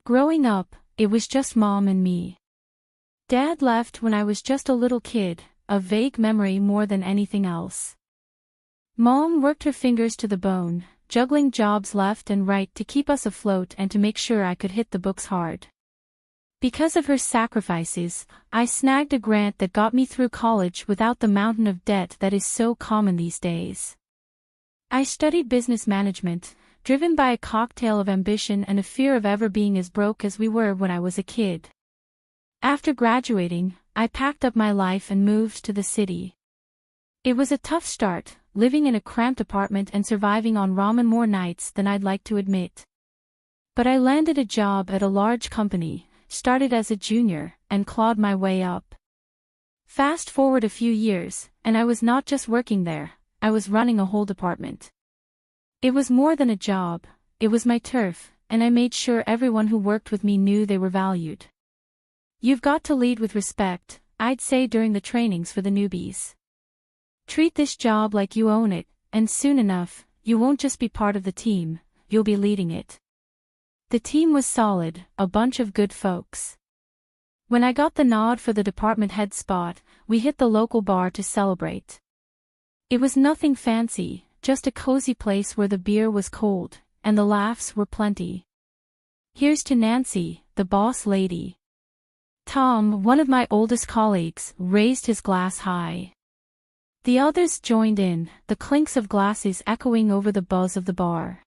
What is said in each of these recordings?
Growing up, it was just Mom and me. Dad left when I was just a little kid, a vague memory more than anything else. Mom worked her fingers to the bone, juggling jobs left and right to keep us afloat and to make sure I could hit the books hard. Because of her sacrifices, I snagged a grant that got me through college without the mountain of debt that is so common these days. I studied business management, driven by a cocktail of ambition and a fear of ever being as broke as we were when I was a kid. After graduating, I packed up my life and moved to the city. It was a tough start, living in a cramped apartment and surviving on ramen more nights than I'd like to admit. But I landed a job at a large company, started as a junior, and clawed my way up. Fast forward a few years, and I was not just working there, I was running a whole department. It was more than a job, it was my turf, and I made sure everyone who worked with me knew they were valued. You've got to lead with respect, I'd say during the trainings for the newbies. Treat this job like you own it, and soon enough, you won't just be part of the team, you'll be leading it. The team was solid, a bunch of good folks. When I got the nod for the department head spot, we hit the local bar to celebrate. It was nothing fancy, just a cozy place where the beer was cold, and the laughs were plenty. Here's to Nancy, the boss lady. Tom, one of my oldest colleagues, raised his glass high. The others joined in, the clinks of glasses echoing over the buzz of the bar.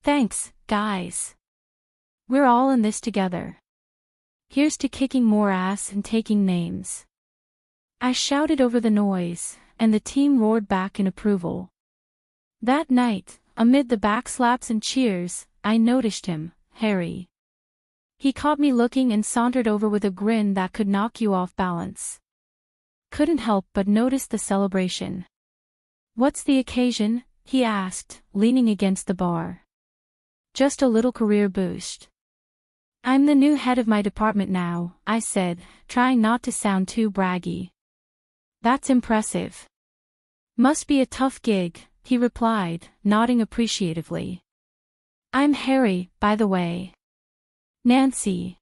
Thanks, guys. We're all in this together. Here's to kicking more ass and taking names. I shouted over the noise, and the team roared back in approval. That night, amid the backslaps and cheers, I noticed him, Harry. He caught me looking and sauntered over with a grin that could knock you off balance. Couldn't help but notice the celebration. What's the occasion? He asked, leaning against the bar. Just a little career boost. I'm the new head of my department now, I said, trying not to sound too braggy. That's impressive. Must be a tough gig, he replied, nodding appreciatively. I'm Harry, by the way. Nancy.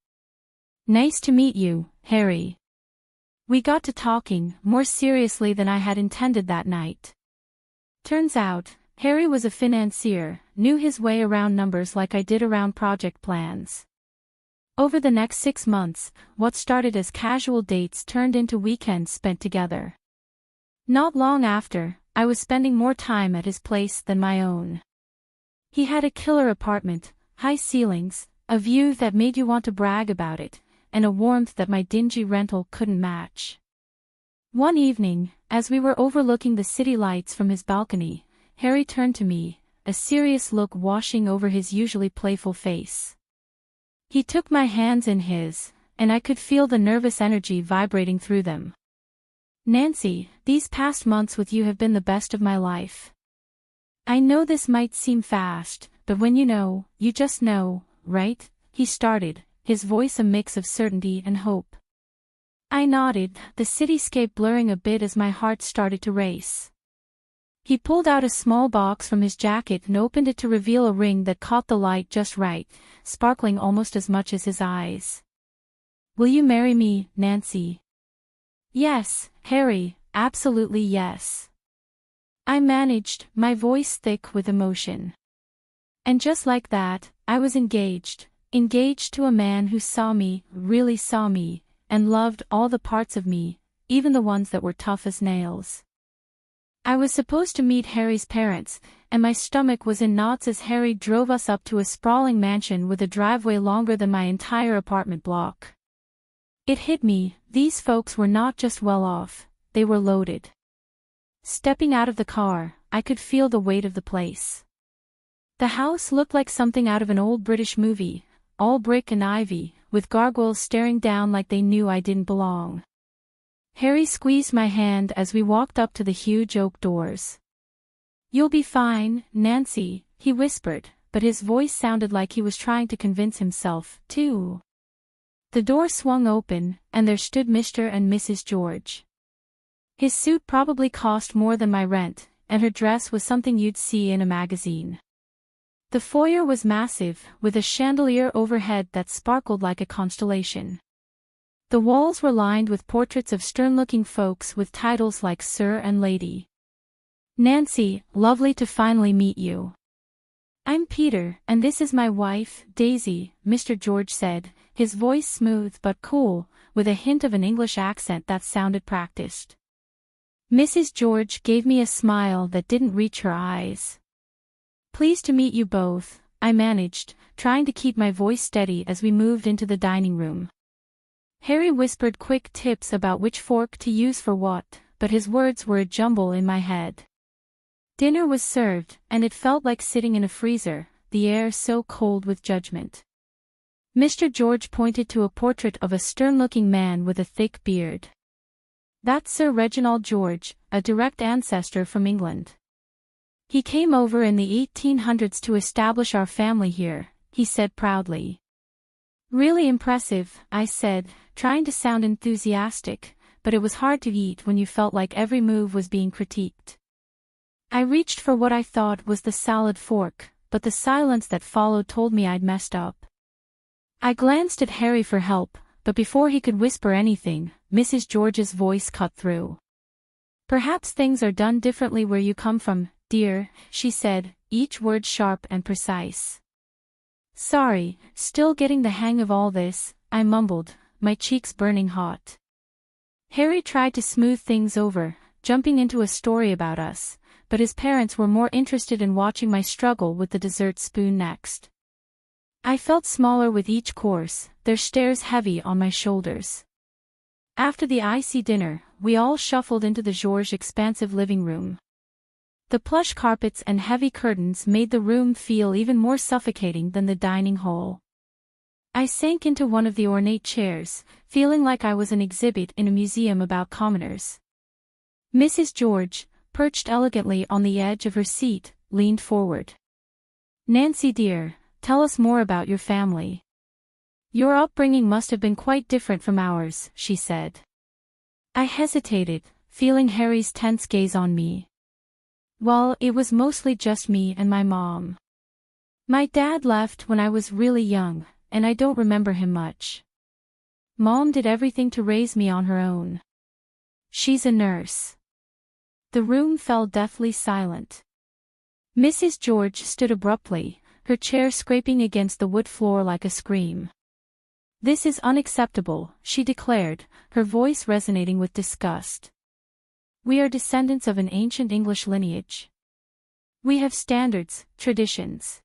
Nice to meet you, Harry. We got to talking, more seriously than I had intended that night. Turns out, Harry was a financier, knew his way around numbers like I did around project plans. Over the next 6 months, what started as casual dates turned into weekends spent together. Not long after, I was spending more time at his place than my own. He had a killer apartment, high ceilings, a view that made you want to brag about it, and a warmth that my dingy rental couldn't match. One evening, as we were overlooking the city lights from his balcony, Harry turned to me, a serious look washing over his usually playful face. He took my hands in his, and I could feel the nervous energy vibrating through them. Nancy, these past months with you have been the best of my life. I know this might seem fast, but when you know, you just know, right? He started, his voice a mix of certainty and hope. I nodded, the cityscape blurring a bit as my heart started to race. He pulled out a small box from his jacket and opened it to reveal a ring that caught the light just right, sparkling almost as much as his eyes. Will you marry me, Nancy? Yes, Harry, absolutely yes. I managed, my voice thick with emotion. And just like that, I was engaged to a man who saw me, really saw me, and loved all the parts of me, even the ones that were tough as nails. I was supposed to meet Harry's parents, and my stomach was in knots as Harry drove us up to a sprawling mansion with a driveway longer than my entire apartment block. It hit me, these folks were not just well off, they were loaded. Stepping out of the car, I could feel the weight of the place. The house looked like something out of an old British movie, all brick and ivy, with gargoyles staring down like they knew I didn't belong. Harry squeezed my hand as we walked up to the huge oak doors. You'll be fine, Nancy, he whispered, but his voice sounded like he was trying to convince himself, too. The door swung open, and there stood Mr. and Mrs. George. His suit probably cost more than my rent, and her dress was something you'd see in a magazine. The foyer was massive, with a chandelier overhead that sparkled like a constellation. The walls were lined with portraits of stern-looking folks with titles like Sir and Lady. "Nancy, lovely to finally meet you. I'm Peter, and this is my wife, Daisy," Mr. George said, his voice smooth but cool, with a hint of an English accent that sounded practiced. Mrs. George gave me a smile that didn't reach her eyes. "Pleased to meet you both," I managed, trying to keep my voice steady as we moved into the dining room. Harry whispered quick tips about which fork to use for what, but his words were a jumble in my head. Dinner was served, and it felt like sitting in a freezer, the air so cold with judgment. Mr. George pointed to a portrait of a stern-looking man with a thick beard. "That's Sir Reginald George, a direct ancestor from England. He came over in the 1800s to establish our family here," he said proudly. "Really impressive," I said, trying to sound enthusiastic, but it was hard to eat when you felt like every move was being critiqued. I reached for what I thought was the salad fork, but the silence that followed told me I'd messed up. I glanced at Harry for help, but before he could whisper anything, Mrs. George's voice cut through. "Perhaps things are done differently where you come from, dear," she said, each word sharp and precise. "Sorry, still getting the hang of all this," I mumbled, my cheeks burning hot. Harry tried to smooth things over, jumping into a story about us, but his parents were more interested in watching my struggle with the dessert spoon next. I felt smaller with each course, their stares heavy on my shoulders. After the icy dinner, we all shuffled into the Georges' expansive living room. The plush carpets and heavy curtains made the room feel even more suffocating than the dining hall. I sank into one of the ornate chairs, feeling like I was an exhibit in a museum about commoners. Mrs. George, perched elegantly on the edge of her seat, leaned forward. "Nancy dear, tell us more about your family. Your upbringing must have been quite different from ours," she said. I hesitated, feeling Harry's tense gaze on me. "Well, it was mostly just me and my mom. My dad left when I was really young, and I don't remember him much. Mom did everything to raise me on her own. She's a nurse." The room fell deathly silent. Mrs. George stood abruptly, her chair scraping against the wood floor like a scream. "This is unacceptable," she declared, her voice resonating with disgust. "We are descendants of an ancient English lineage. We have standards, traditions.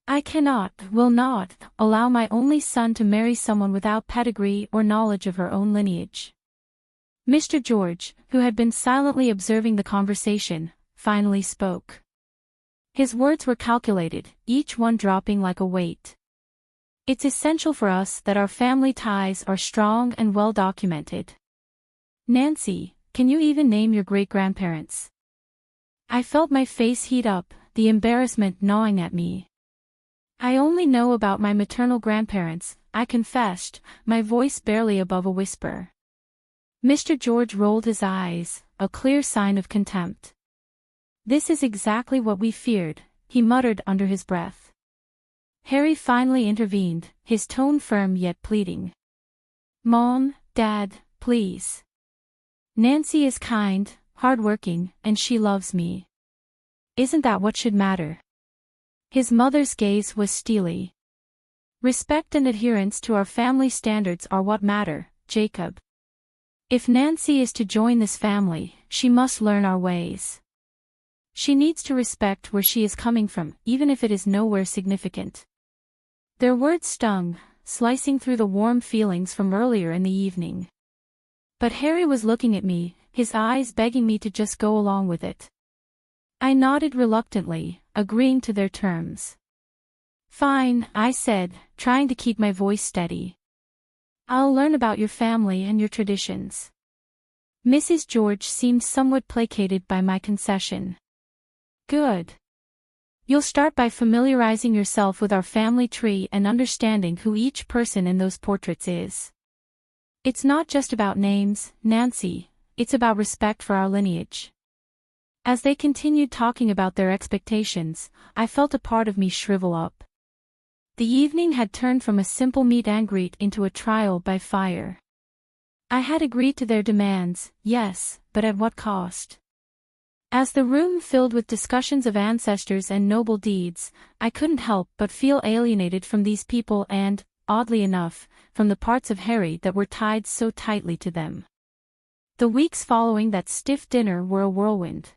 I will not, allow my only son to marry someone without pedigree or knowledge of her own lineage." Mr. George, who had been silently observing the conversation, finally spoke. His words were calculated, each one dropping like a weight. "It's essential for us that our family ties are strong and well documented. Nancy, can you even name your great-grandparents?" I felt my face heat up, the embarrassment gnawing at me. "I only know about my maternal grandparents," I confessed, my voice barely above a whisper. Mr. George rolled his eyes, a clear sign of contempt. "This is exactly what we feared," he muttered under his breath. Harry finally intervened, his tone firm yet pleading. "Mom, Dad, please. Nancy is kind, hardworking, and she loves me. Isn't that what should matter?" His mother's gaze was steely. "Respect and adherence to our family standards are what matter, Jacob. If Nancy is to join this family, she must learn our ways. She needs to respect where she is coming from, even if it is nowhere significant." Their words stung, slicing through the warm feelings from earlier in the evening. But Harry was looking at me, his eyes begging me to just go along with it. I nodded reluctantly, agreeing to their terms. "Fine," I said, trying to keep my voice steady. "I'll learn about your family and your traditions." Mrs. George seemed somewhat placated by my concession. "Good. You'll start by familiarizing yourself with our family tree and understanding who each person in those portraits is. It's not just about names, Nancy, it's about respect for our lineage. As they continued talking about their expectations, I felt a part of me shrivel up. The evening had turned from a simple meet and greet into a trial by fire. I had agreed to their demands, yes, but at what cost? As the room filled with discussions of ancestors and noble deeds, I couldn't help but feel alienated from these people and, oddly enough, from the parts of Harry that were tied so tightly to them. The weeks following that stiff dinner were a whirlwind.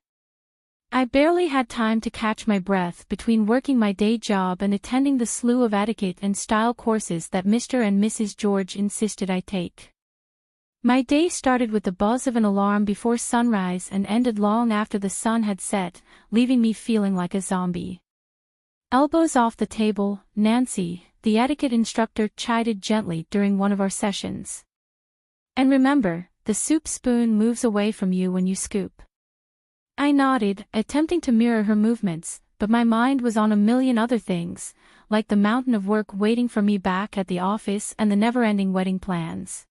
I barely had time to catch my breath between working my day job and attending the slew of etiquette and style courses that Mr. and Mrs. George insisted I take. My day started with the buzz of an alarm before sunrise and ended long after the sun had set, leaving me feeling like a zombie. Elbows off the table, Nancy, the etiquette instructor, chided gently during one of our sessions. And remember, the soup spoon moves away from you when you scoop. I nodded, attempting to mirror her movements, but my mind was on a million other things, like the mountain of work waiting for me back at the office and the never-ending wedding plans.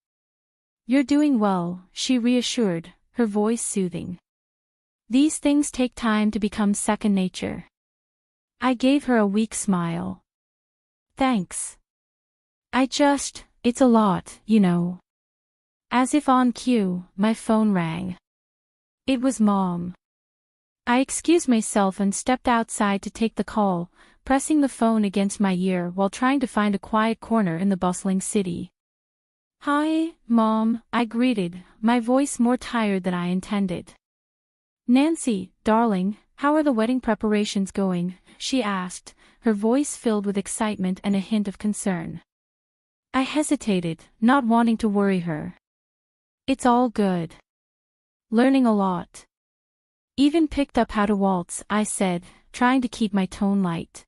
"You're doing well," she reassured, her voice soothing. "These things take time to become second nature." I gave her a weak smile. "Thanks. It's a lot, you know." As if on cue, my phone rang. It was Mom. I excused myself and stepped outside to take the call, pressing the phone against my ear while trying to find a quiet corner in the bustling city. "Hi, Mom," I greeted, my voice more tired than I intended. "Nancy, darling, how are the wedding preparations going?" she asked, her voice filled with excitement and a hint of concern. I hesitated, not wanting to worry her. "It's all good. Learning a lot. Even picked up how to waltz," I said, trying to keep my tone light.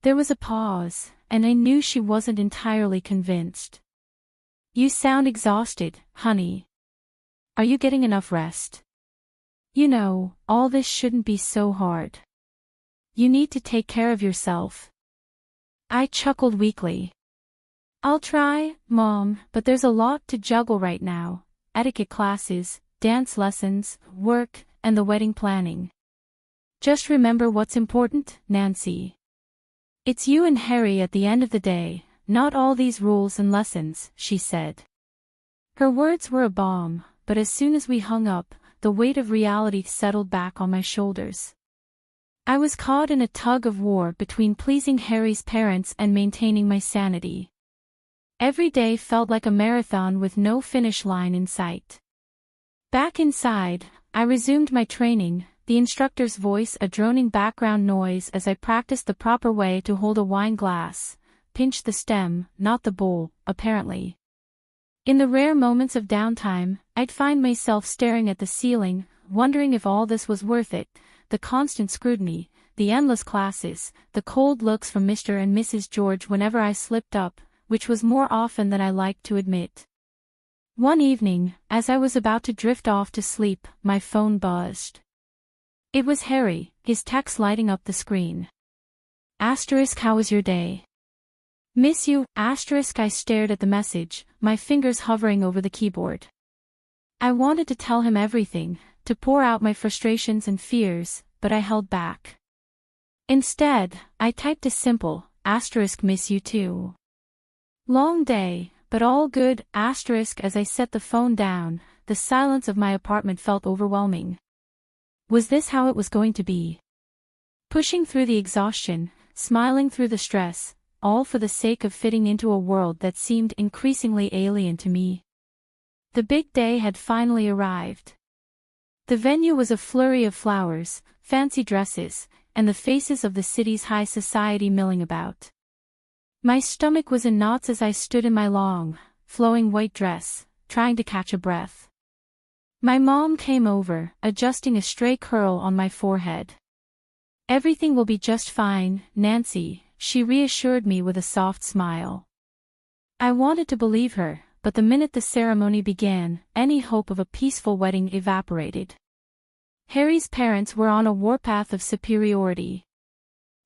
There was a pause, and I knew she wasn't entirely convinced. "You sound exhausted, honey. Are you getting enough rest? You know, all this shouldn't be so hard. You need to take care of yourself." I chuckled weakly. "I'll try, Mom, but there's a lot to juggle right now: etiquette classes, dance lessons, work, and the wedding planning. Just remember what's important, Nancy. It's you and Harry at the end of the day, not all these rules and lessons," she said. Her words were a balm, but as soon as we hung up, the weight of reality settled back on my shoulders. I was caught in a tug of war between pleasing Harry's parents and maintaining my sanity. Every day felt like a marathon with no finish line in sight. Back inside, I resumed my training, the instructor's voice a droning background noise as I practiced the proper way to hold a wine glass, pinch the stem, not the bowl, apparently. In the rare moments of downtime, I'd find myself staring at the ceiling, wondering if all this was worth it: the constant scrutiny, the endless classes, the cold looks from Mr. and Mrs. George whenever I slipped up, which was more often than I liked to admit. One evening, as I was about to drift off to sleep, my phone buzzed. It was Harry, his text lighting up the screen. "Asterisk, how was your day? Miss you, asterisk." I stared at the message, my fingers hovering over the keyboard. I wanted to tell him everything, to pour out my frustrations and fears, but I held back. Instead, I typed a simple, asterisk, "miss you too. Long day, but all good," asterisk. As I set the phone down, the silence of my apartment felt overwhelming. Was this how it was going to be? Pushing through the exhaustion, smiling through the stress, all for the sake of fitting into a world that seemed increasingly alien to me. The big day had finally arrived. The venue was a flurry of flowers, fancy dresses, and the faces of the city's high society milling about. My stomach was in knots as I stood in my long, flowing white dress, trying to catch a breath. My mom came over, adjusting a stray curl on my forehead. "Everything will be just fine, Nancy," she reassured me with a soft smile. I wanted to believe her, but the minute the ceremony began, any hope of a peaceful wedding evaporated. Harry's parents were on a warpath of superiority.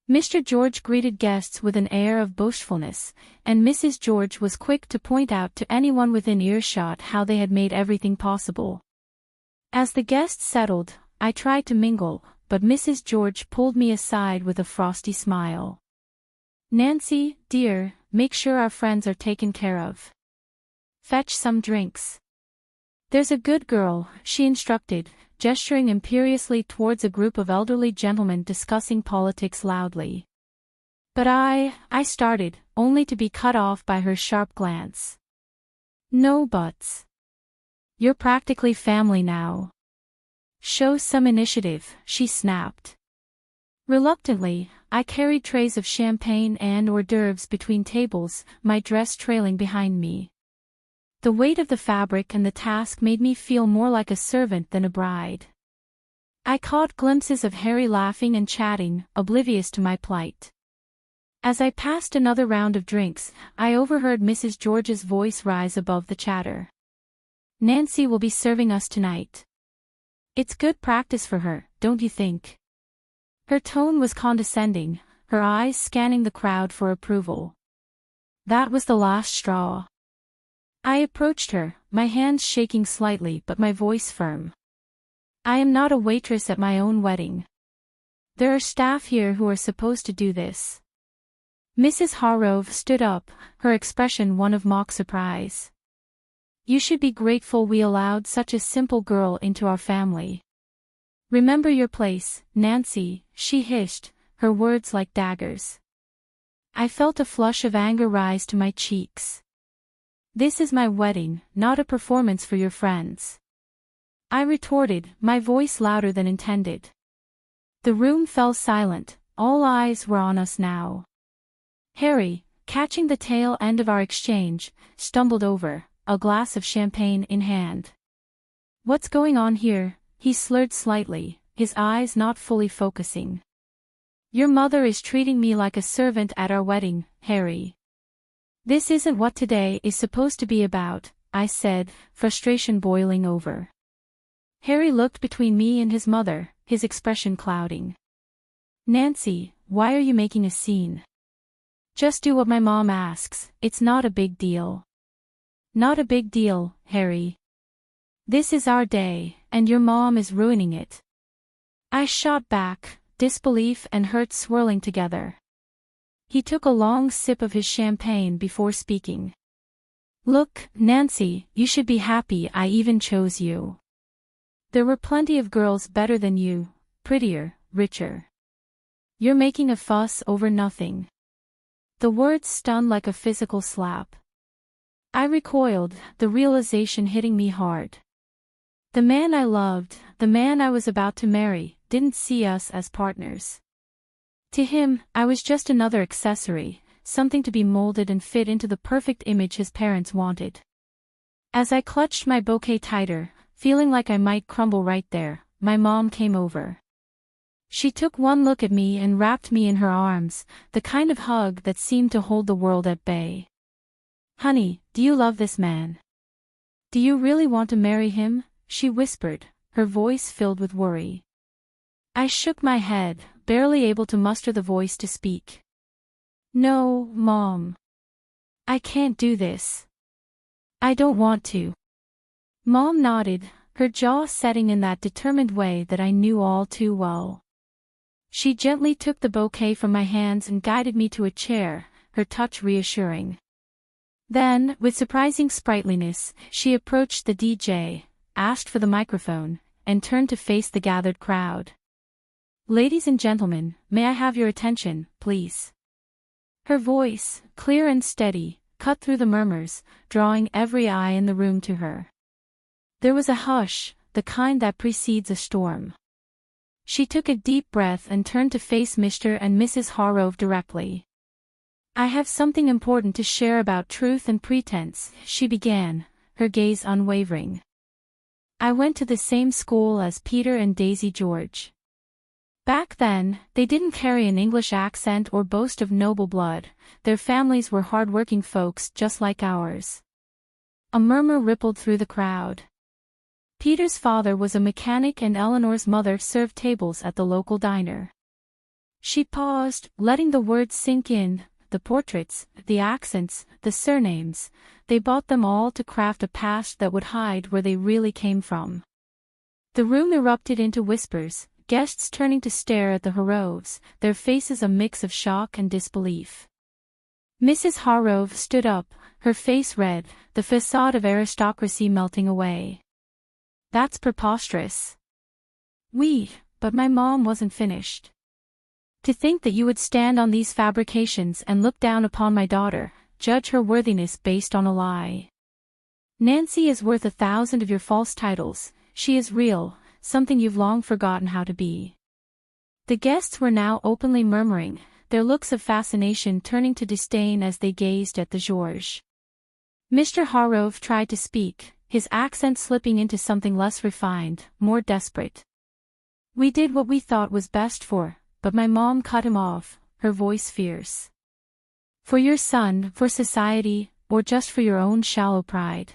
Mr. George greeted guests with an air of boastfulness, and Mrs. George was quick to point out to anyone within earshot how they had made everything possible. As the guests settled, I tried to mingle, but Mrs. George pulled me aside with a frosty smile. "Nancy, dear, make sure our friends are taken care of. Fetch some drinks." "There's a good girl," she instructed, gesturing imperiously towards a group of elderly gentlemen discussing politics loudly. "But I started, only to be cut off by her sharp glance. "No buts. You're practically family now. Show some initiative," she snapped. Reluctantly, I carried trays of champagne and hors d'oeuvres between tables, my dress trailing behind me. The weight of the fabric and the task made me feel more like a servant than a bride. I caught glimpses of Harry laughing and chatting, oblivious to my plight. As I passed another round of drinks, I overheard Mrs. George's voice rise above the chatter. "Nancy will be serving us tonight. It's good practice for her, don't you think?" Her tone was condescending, her eyes scanning the crowd for approval. That was the last straw. I approached her, my hands shaking slightly but my voice firm. "I am not a waitress at my own wedding. There are staff here who are supposed to do this." Mrs. Harrove stood up, her expression one of mock surprise. "You should be grateful we allowed such a simple girl into our family. Remember your place, Nancy," she hissed, her words like daggers. I felt a flush of anger rise to my cheeks. "This is my wedding, not a performance for your friends," I retorted, my voice louder than intended. The room fell silent, all eyes were on us now. Harry, catching the tail end of our exchange, stumbled over, a glass of champagne in hand. "What's going on here?" he slurred slightly, his eyes not fully focusing. "Your mother is treating me like a servant at our wedding, Harry." "This isn't what today is supposed to be about," I said, frustration boiling over. Harry looked between me and his mother, his expression clouding. "Nancy, why are you making a scene? Just do what my mom asks, it's not a big deal." "Not a big deal, Harry. This is our day, and your mom is ruining it." I shot back, disbelief and hurt swirling together. He took a long sip of his champagne before speaking. "Look, Nancy, you should be happy I even chose you. There were plenty of girls better than you, prettier, richer. You're making a fuss over nothing." The words stung like a physical slap. I recoiled, the realization hitting me hard. The man I loved, the man I was about to marry, didn't see us as partners. To him, I was just another accessory, something to be molded and fit into the perfect image his parents wanted. As I clutched my bouquet tighter, feeling like I might crumble right there, my mom came over. She took one look at me and wrapped me in her arms, the kind of hug that seemed to hold the world at bay. "Honey, do you love this man? Do you really want to marry him?" she whispered, her voice filled with worry. I shook my head, barely able to muster the voice to speak. "No, Mom. I can't do this. I don't want to." Mom nodded, her jaw setting in that determined way that I knew all too well. She gently took the bouquet from my hands and guided me to a chair, her touch reassuring. Then, with surprising sprightliness, she approached the DJ, asked for the microphone, and turned to face the gathered crowd. "Ladies and gentlemen, may I have your attention, please?" Her voice, clear and steady, cut through the murmurs, drawing every eye in the room to her. There was a hush, the kind that precedes a storm. She took a deep breath and turned to face Mr. and Mrs. Harrove directly. "I have something important to share about truth and pretense," she began, her gaze unwavering. "I went to the same school as Peter and Daisy George. Back then, they didn't carry an English accent or boast of noble blood, their families were hard-working folks just like ours." A murmur rippled through the crowd. Peter's father was a mechanic and Eleanor's mother served tables at the local diner. She paused, letting the words sink in. The portraits, the accents, the surnames, they bought them all to craft a past that would hide where they really came from. The room erupted into whispers, guests turning to stare at the Harovs, their faces a mix of shock and disbelief. Mrs. Harov stood up, her face red, the facade of aristocracy melting away. "That's preposterous." But my mom wasn't finished. "To think that you would stand on these fabrications and look down upon my daughter, judge her worthiness based on a lie. Nancy is worth 1,000 of your false titles, she is real, something you've long forgotten how to be." The guests were now openly murmuring, their looks of fascination turning to disdain as they gazed at the George. Mr. Harov tried to speak, his accent slipping into something less refined, more desperate. "We did what we thought was best but my mom cut him off, her voice fierce. For your son, for society, or just for your own shallow pride."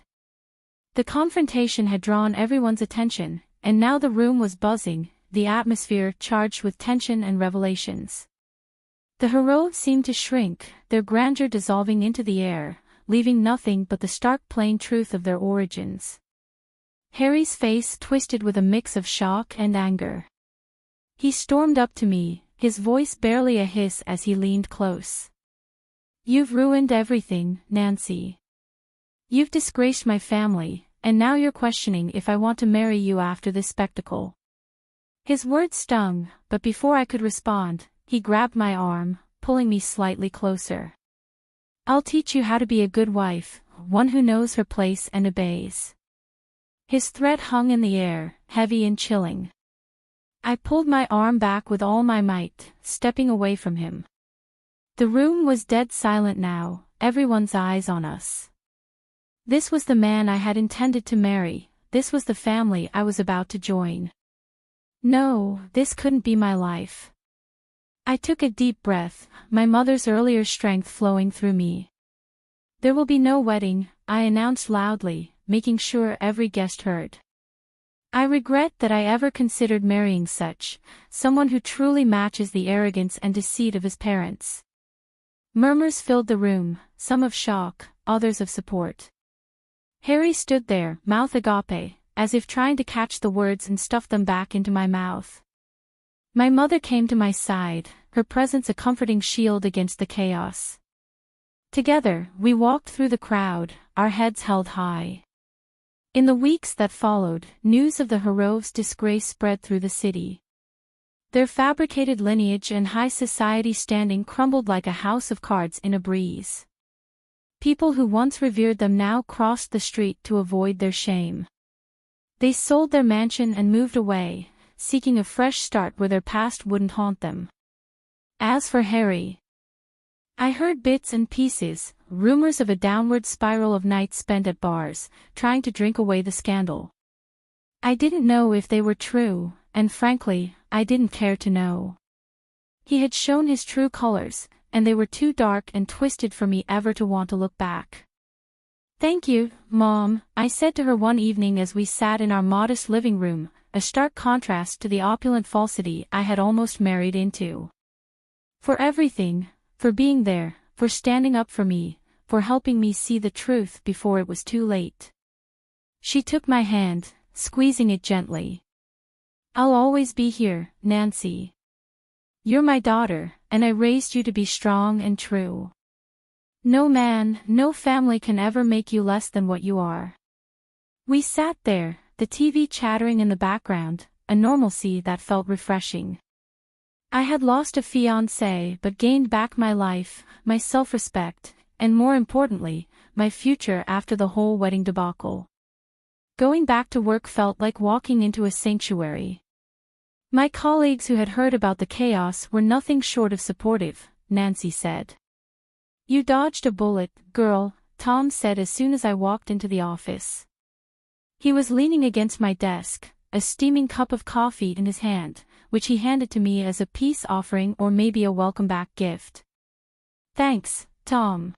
The confrontation had drawn everyone's attention, and now the room was buzzing, the atmosphere charged with tension and revelations. The Harovs seemed to shrink, their grandeur dissolving into the air, leaving nothing but the stark plain truth of their origins. Harry's face twisted with a mix of shock and anger. He stormed up to me, his voice barely a hiss as he leaned close. "You've ruined everything, Nancy. You've disgraced my family, and now you're questioning if I want to marry you after this spectacle." His words stung, but before I could respond, he grabbed my arm, pulling me slightly closer. "I'll teach you how to be a good wife, one who knows her place and obeys." His threat hung in the air, heavy and chilling. I pulled my arm back with all my might, stepping away from him. The room was dead silent now, everyone's eyes on us. This was the man I had intended to marry, this was the family I was about to join. No, this couldn't be my life. I took a deep breath, my mother's earlier strength flowing through me. "There will be no wedding," I announced loudly, making sure every guest heard. "I regret that I ever considered marrying someone who truly matches the arrogance and deceit of his parents." Murmurs filled the room, some of shock, others of support. Harry stood there, mouth agape, as if trying to catch the words and stuff them back into my mouth. My mother came to my side, her presence a comforting shield against the chaos. Together, we walked through the crowd, our heads held high. In the weeks that followed, news of the Harovs' disgrace spread through the city. Their fabricated lineage and high society standing crumbled like a house of cards in a breeze. People who once revered them now crossed the street to avoid their shame. They sold their mansion and moved away, seeking a fresh start where their past wouldn't haunt them. As for Harry, I heard bits and pieces, rumors of a downward spiral of nights spent at bars, trying to drink away the scandal. I didn't know if they were true, and frankly, I didn't care to know. He had shown his true colors, and they were too dark and twisted for me ever to want to look back. "Thank you, Mom," I said to her one evening as we sat in our modest living room, a stark contrast to the opulent falsity I had almost married into. "For everything, for being there, for standing up for me, for helping me see the truth before it was too late." She took my hand, squeezing it gently. "I'll always be here, Nancy. You're my daughter, and I raised you to be strong and true. No man, no family can ever make you less than what you are." We sat there, the TV chattering in the background, a normalcy that felt refreshing. I had lost a fiancé but gained back my life, my self-respect, and more importantly, my future after the whole wedding debacle. Going back to work felt like walking into a sanctuary. My colleagues who had heard about the chaos were nothing short of supportive, Nancy said. "You dodged a bullet, girl," Tom said as soon as I walked into the office. He was leaning against my desk, a steaming cup of coffee in his hand, which he handed to me as a peace offering or maybe a welcome-back gift. "Thanks, Tom.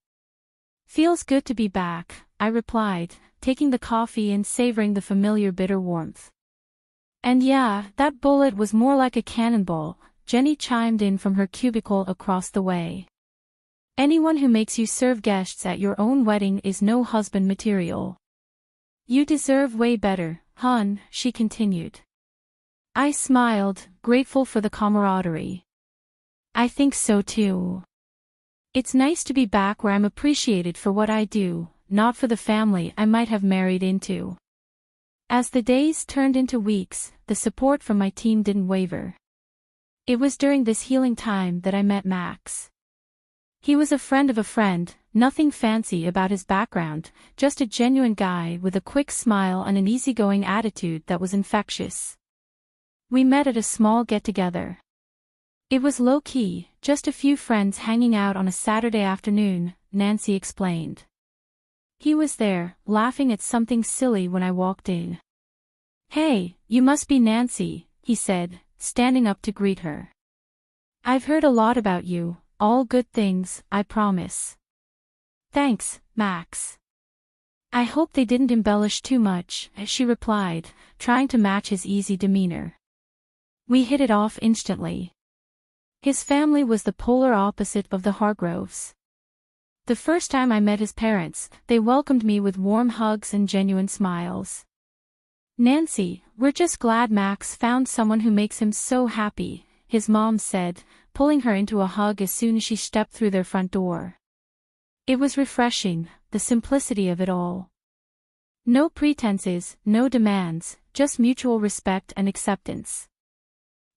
Feels good to be back," I replied, taking the coffee and savoring the familiar bitter warmth. "And yeah, that bullet was more like a cannonball," Jenny chimed in from her cubicle across the way. "Anyone who makes you serve guests at your own wedding is no husband material. You deserve way better, hun," she continued. I smiled, grateful for the camaraderie. I think so too. It's nice to be back where I'm appreciated for what I do, not for the family I might have married into. As the days turned into weeks, the support from my team didn't waver. It was during this healing time that I met Max. He was a friend of a friend, nothing fancy about his background, just a genuine guy with a quick smile and an easygoing attitude that was infectious. We met at a small get-together. It was low-key, just a few friends hanging out on a Saturday afternoon, Nancy explained. He was there, laughing at something silly when I walked in. "Hey, you must be Nancy," he said, standing up to greet her. "I've heard a lot about you, all good things, I promise." "Thanks, Max. I hope they didn't embellish too much," she replied, trying to match his easy demeanor. We hit it off instantly. His family was the polar opposite of the Hargroves. The first time I met his parents, they welcomed me with warm hugs and genuine smiles. "Nancy, we're just glad Max found someone who makes him so happy," his mom said, pulling her into a hug as soon as she stepped through their front door. It was refreshing, the simplicity of it all. No pretenses, no demands, just mutual respect and acceptance.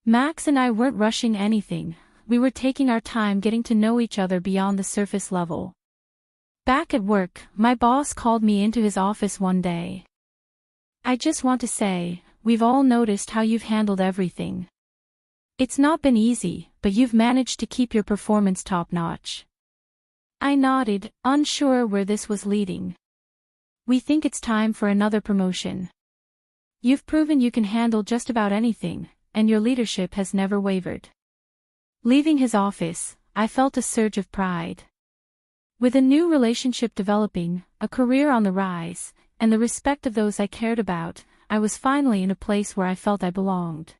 Max and I weren't rushing anything, we were taking our time getting to know each other beyond the surface level. Back at work, my boss called me into his office one day. "I just want to say, we've all noticed how you've handled everything. It's not been easy, but you've managed to keep your performance top-notch." I nodded, unsure where this was leading. "We think it's time for another promotion. You've proven you can handle just about anything, and your leadership has never wavered." Leaving his office, I felt a surge of pride. With a new relationship developing, a career on the rise, and the respect of those I cared about, I was finally in a place where I felt I belonged.